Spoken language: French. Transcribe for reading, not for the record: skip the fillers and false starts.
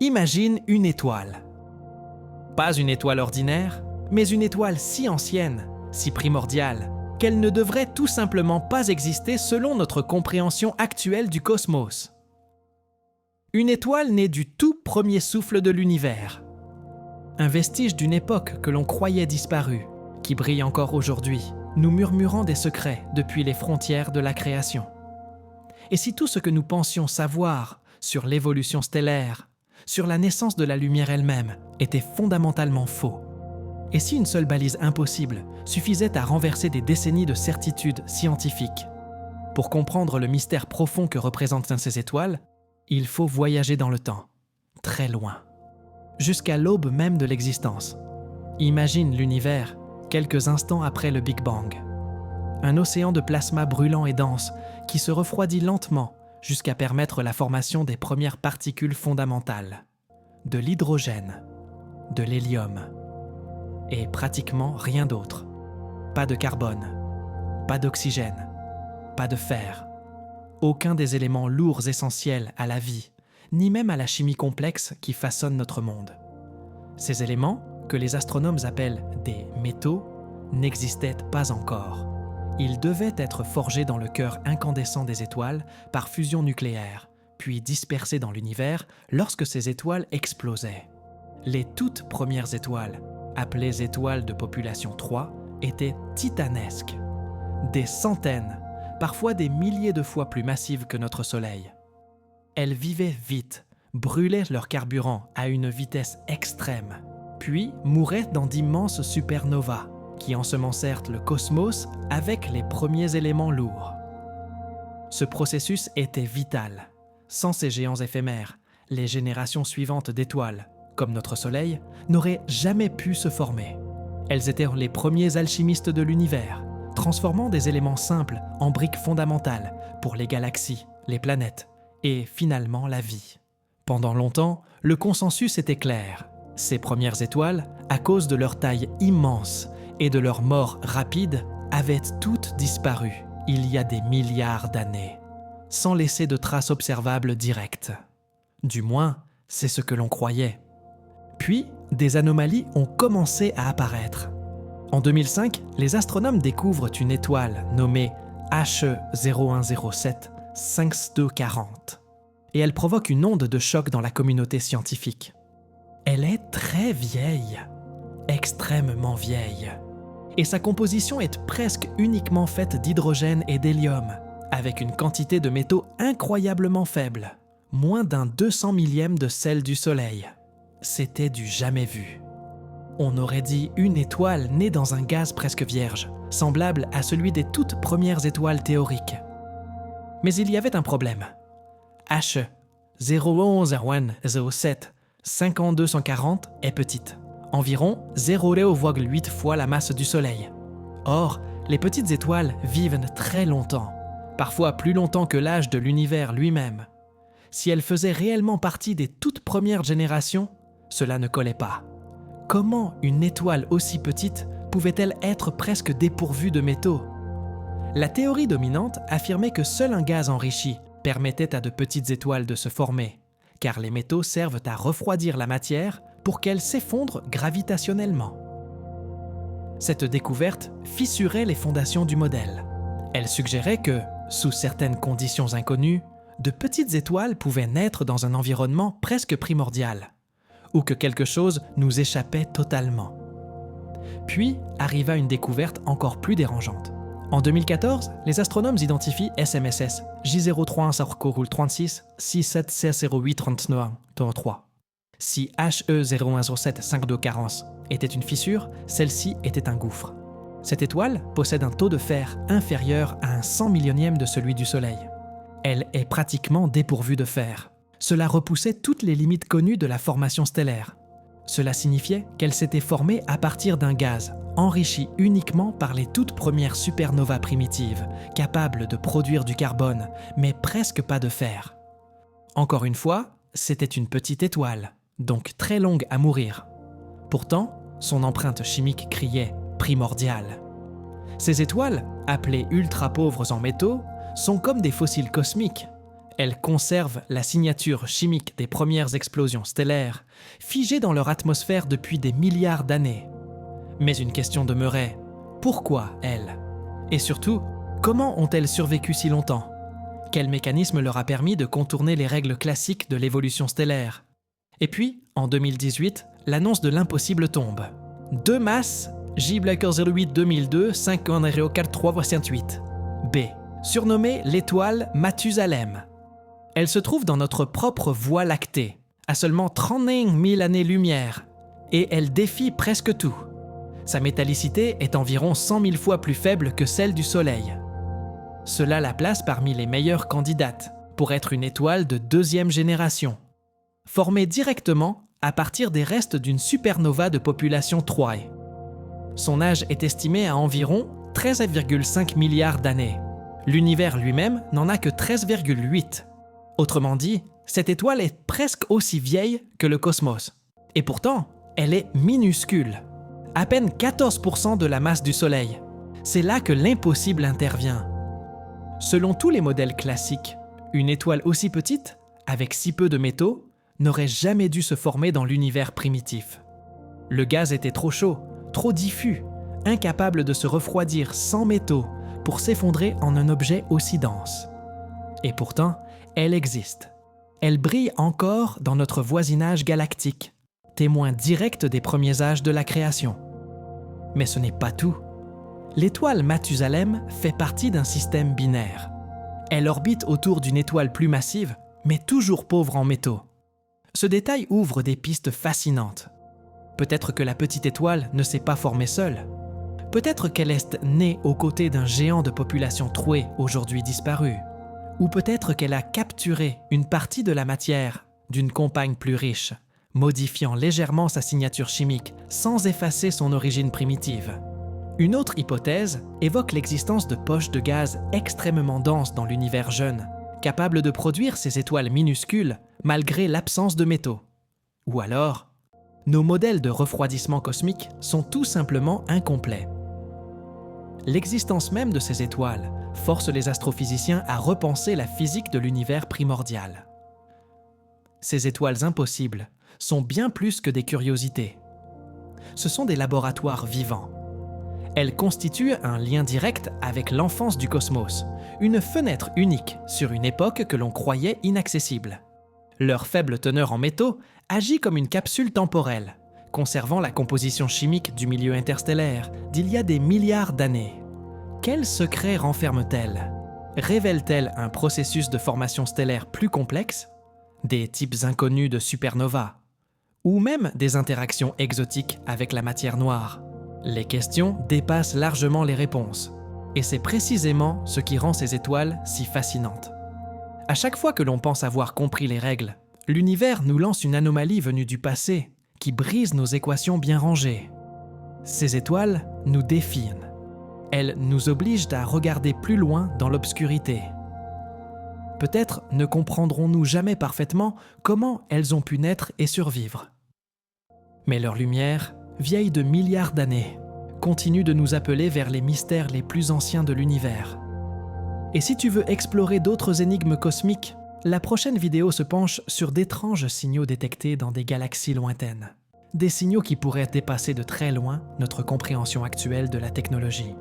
Imagine une étoile. Pas une étoile ordinaire, mais une étoile si ancienne, si primordiale, qu'elle ne devrait tout simplement pas exister selon notre compréhension actuelle du cosmos. Une étoile née du tout premier souffle de l'univers. Un vestige d'une époque que l'on croyait disparue, qui brille encore aujourd'hui, nous murmurant des secrets depuis les frontières de la création. Et si tout ce que nous pensions savoir sur l'évolution stellaire, sur la naissance de la lumière elle-même, était fondamentalement faux? Et si une seule balise impossible suffisait à renverser des décennies de certitudes scientifiques? Pour comprendre le mystère profond que représentent ces étoiles, il faut voyager dans le temps, très loin, jusqu'à l'aube même de l'existence. Imagine l'univers quelques instants après le Big Bang. Un océan de plasma brûlant et dense qui se refroidit lentement jusqu'à permettre la formation des premières particules fondamentales, de l'hydrogène, de l'hélium, et pratiquement rien d'autre. Pas de carbone, pas d'oxygène, pas de fer, aucun des éléments lourds essentiels à la vie, ni même à la chimie complexe qui façonne notre monde. Ces éléments, que les astronomes appellent des métaux, n'existaient pas encore. Ils devaient être forgés dans le cœur incandescent des étoiles par fusion nucléaire, puis dispersés dans l'univers lorsque ces étoiles explosaient. Les toutes premières étoiles, appelées étoiles de population 3, étaient titanesques. Des centaines, parfois des milliers de fois plus massives que notre Soleil. Elles vivaient vite, brûlaient leur carburant à une vitesse extrême, puis mouraient dans d'immenses supernovas qui ensemencèrent le cosmos avec les premiers éléments lourds. Ce processus était vital. Sans ces géants éphémères, les générations suivantes d'étoiles, comme notre Soleil, n'auraient jamais pu se former. Elles étaient les premiers alchimistes de l'univers, transformant des éléments simples en briques fondamentales pour les galaxies, les planètes et finalement la vie. Pendant longtemps, le consensus était clair. Ces premières étoiles, à cause de leur taille immense et de leur mort rapide, avaient toutes disparu il y a des milliards d'années, sans laisser de traces observables directes. Du moins, c'est ce que l'on croyait. Puis, des anomalies ont commencé à apparaître. En 2005, les astronomes découvrent une étoile nommée HE 0107 5240 et elle provoque une onde de choc dans la communauté scientifique. Elle est très vieille, extrêmement vieille, et sa composition est presque uniquement faite d'hydrogène et d'hélium, avec une quantité de métaux incroyablement faible, moins d'un 200 millième de celle du Soleil. C'était du jamais vu. On aurait dit une étoile née dans un gaz presque vierge, semblable à celui des toutes premières étoiles théoriques. Mais il y avait un problème. HE 0107 5240 est petite, environ 0,8 fois la masse du Soleil. Or, les petites étoiles vivent très longtemps, parfois plus longtemps que l'âge de l'univers lui-même. Si elles faisaient réellement partie des toutes premières générations, cela ne collait pas. Comment une étoile aussi petite pouvait-elle être presque dépourvue de métaux? La théorie dominante affirmait que seul un gaz enrichi permettait à de petites étoiles de se former, car les métaux servent à refroidir la matière pour qu'elle s'effondre gravitationnellement. Cette découverte fissurait les fondations du modèle. Elle suggérait que, sous certaines conditions inconnues, de petites étoiles pouvaient naître dans un environnement presque primordial, ou que quelque chose nous échappait totalement. Puis arriva une découverte encore plus dérangeante. En 2014, les astronomes identifient SMSS J031 67C0839-3. Si HE 0107 5240 était une fissure, celle-ci était un gouffre. Cette étoile possède un taux de fer inférieur à un 100 millionième de celui du Soleil. Elle est pratiquement dépourvue de fer. Cela repoussait toutes les limites connues de la formation stellaire. Cela signifiait qu'elle s'était formée à partir d'un gaz, enrichi uniquement par les toutes premières supernovas primitives, capables de produire du carbone, mais presque pas de fer. Encore une fois, c'était une petite étoile, donc très longue à mourir. Pourtant, son empreinte chimique criait « primordiale ». Ces étoiles, appelées ultra pauvres en métaux, sont comme des fossiles cosmiques, Elles conservent la signature chimique des premières explosions stellaires, figées dans leur atmosphère depuis des milliards d'années. Mais une question demeurait, pourquoi elles? Et surtout, comment ont-elles survécu si longtemps? Quel mécanisme leur a permis de contourner les règles classiques de l'évolution stellaire? Et puis, en 2018, l'annonce de l'impossible tombe. Deux masses, J Blacker 08 2002 5143.8 B, surnommée l'étoile Mathusalem. Elle se trouve dans notre propre Voie lactée, à seulement 39 000 années-lumière, et elle défie presque tout. Sa métallicité est environ 100 000 fois plus faible que celle du Soleil. Cela la place parmi les meilleures candidates pour être une étoile de deuxième génération, formée directement à partir des restes d'une supernova de population 3e. Son âge est estimé à environ 13,5 milliards d'années. L'univers lui-même n'en a que 13,8. Autrement dit, cette étoile est presque aussi vieille que le cosmos. Et pourtant, elle est minuscule. À peine 14% de la masse du Soleil. C'est là que l'impossible intervient. Selon tous les modèles classiques, une étoile aussi petite, avec si peu de métaux, n'aurait jamais dû se former dans l'univers primitif. Le gaz était trop chaud, trop diffus, incapable de se refroidir sans métaux pour s'effondrer en un objet aussi dense. Et pourtant, elle existe. Elle brille encore dans notre voisinage galactique, témoin direct des premiers âges de la création. Mais ce n'est pas tout. L'étoile Mathusalem fait partie d'un système binaire. Elle orbite autour d'une étoile plus massive, mais toujours pauvre en métaux. Ce détail ouvre des pistes fascinantes. Peut-être que la petite étoile ne s'est pas formée seule. Peut-être qu'elle est née aux côtés d'un géant de population trouée aujourd'hui disparu. Ou peut-être qu'elle a capturé une partie de la matière d'une compagne plus riche, modifiant légèrement sa signature chimique sans effacer son origine primitive. Une autre hypothèse évoque l'existence de poches de gaz extrêmement denses dans l'univers jeune, capables de produire ces étoiles minuscules malgré l'absence de métaux. Ou alors, nos modèles de refroidissement cosmique sont tout simplement incomplets. L'existence même de ces étoiles force les astrophysiciens à repenser la physique de l'univers primordial. Ces étoiles impossibles sont bien plus que des curiosités. Ce sont des laboratoires vivants. Elles constituent un lien direct avec l'enfance du cosmos, une fenêtre unique sur une époque que l'on croyait inaccessible. Leur faible teneur en métaux agit comme une capsule temporelle, conservant la composition chimique du milieu interstellaire d'il y a des milliards d'années. Quels secrets renferment-elles? Révèlent-elles un processus de formation stellaire plus complexe? Des types inconnus de supernovas? Ou même des interactions exotiques avec la matière noire? Les questions dépassent largement les réponses, et c'est précisément ce qui rend ces étoiles si fascinantes. À chaque fois que l'on pense avoir compris les règles, l'univers nous lance une anomalie venue du passé qui brise nos équations bien rangées. Ces étoiles nous défient. Elles nous obligent à regarder plus loin dans l'obscurité. Peut-être ne comprendrons-nous jamais parfaitement comment elles ont pu naître et survivre. Mais leur lumière, vieille de milliards d'années, continue de nous appeler vers les mystères les plus anciens de l'univers. Et si tu veux explorer d'autres énigmes cosmiques, la prochaine vidéo se penche sur d'étranges signaux détectés dans des galaxies lointaines. Des signaux qui pourraient dépasser de très loin notre compréhension actuelle de la technologie.